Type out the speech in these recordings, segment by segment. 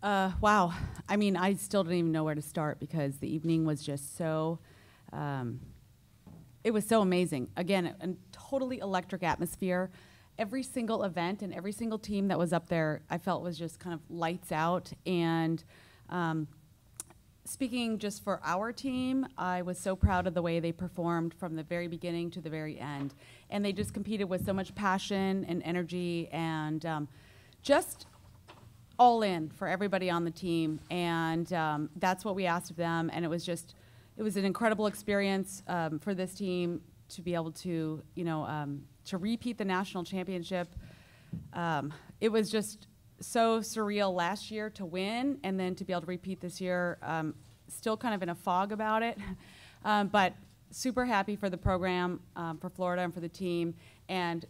Wow. I mean, I still don't even know where to start because the evening was just so, it was so amazing. Again, a totally electric atmosphere. Every single event and every single team that was up there, I felt was just kind of lights out. And speaking just for our team, I was so proud of the way they performed from the very beginning to the very end. And they just competed with so much passion and energy and just all in for everybody on the team. And that's what we asked of them. And it was an incredible experience for this team to be able to, to repeat the national championship. It was just so surreal last year to win, and then to be able to repeat this year. Still kind of in a fog about it, but super happy for the program, for Florida and for the team, and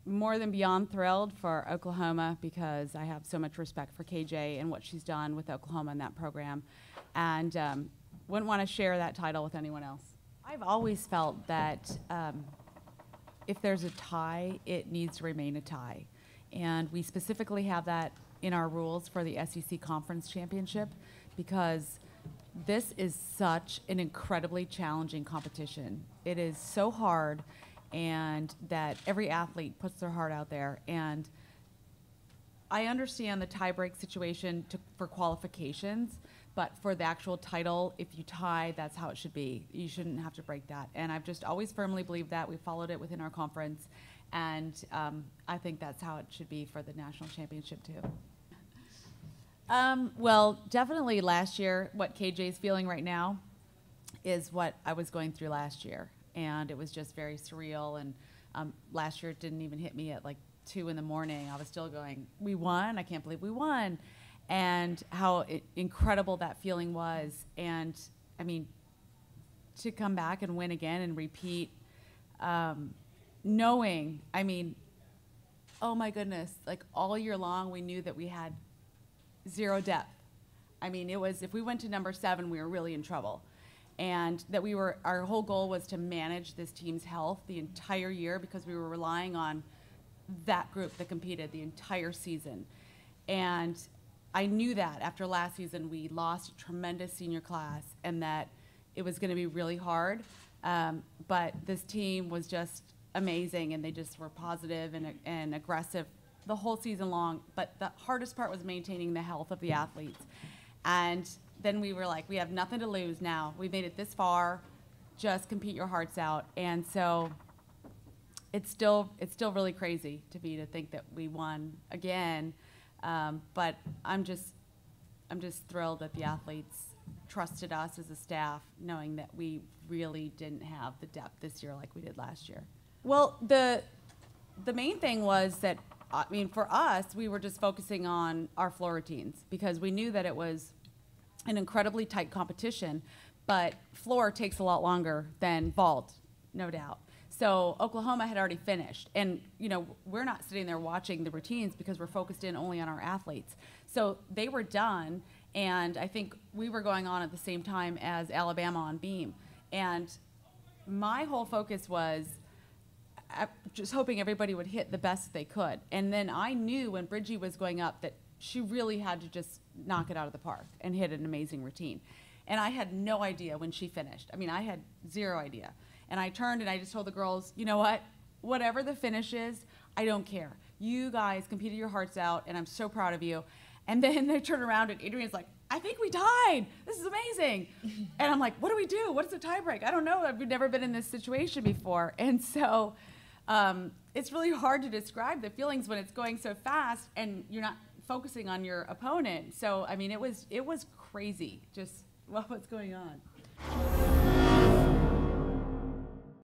more than beyond thrilled for Oklahoma because I have so much respect for KJ and what she's done with Oklahoma in that program, and wouldn't want to share that title with anyone else. I've always felt that if there's a tie, it needs to remain a tie. And we specifically have that in our rules for the SEC Conference Championship because this is such an incredibly challenging competition. It is so hard, and that every athlete puts their heart out there. And I understand the tie-break situation for qualifications, but for the actual title, if you tie, that's how it should be. You shouldn't have to break that. And I've just always firmly believed that. We followed it within our conference. And I think that's how it should be for the national championship, too. Well, definitely last year, what KJ's feeling right now is what I was going through last year. And it was just very surreal. And last year, it didn't even hit me at like 2 in the morning. I was still going, we won. I can't believe we won. And how incredible that feeling was. And, I mean, to come back and win again and repeat, knowing, I mean, oh my goodness, like all year long we knew that we had zero depth. I mean, it was, if we went to number 7, we were really in trouble. And that our whole goal was to manage this team's health the entire year because we were relying on that group that competed the entire season. And I knew that after last season we lost a tremendous senior class and that it was going to be really hard. But this team was just amazing, and they just were positive and aggressive the whole season long. But the hardest part was maintaining the health of the athletes. And then we were like, we have nothing to lose now. We made it this far. Just compete your hearts out. And so it's still really crazy to think that we won again. But I'm just thrilled that the athletes trusted us as a staff, knowing that we really didn't have the depth this year like we did last year. Well, the main thing was that, I mean, for us, we were just focusing on our floor routines because we knew that it was an incredibly tight competition, but floor takes a lot longer than vault, no doubt. So Oklahoma had already finished, and we're not sitting there watching the routines because we're focused in only on our athletes. So they were done, and I think we were going on at the same time as Alabama on beam. And my whole focus was just hoping everybody would hit the best they could. And then I knew when Bridgie was going up that she really had to just knock it out of the park and hit an amazing routine. And I had no idea when she finished. I mean, I had zero idea. And I turned and I just told the girls, you know what? Whatever the finish is, I don't care. You guys competed your hearts out, and I'm so proud of you. And then they turn around and Adrian's like, I think we tied. This is amazing. And I'm like, what do we do? What is the tie break? I don't know. I've never been in this situation before. And so it's really hard to describe the feelings when it's going so fast and you're not focusing on your opponent. So, I mean, it was crazy just what was going on.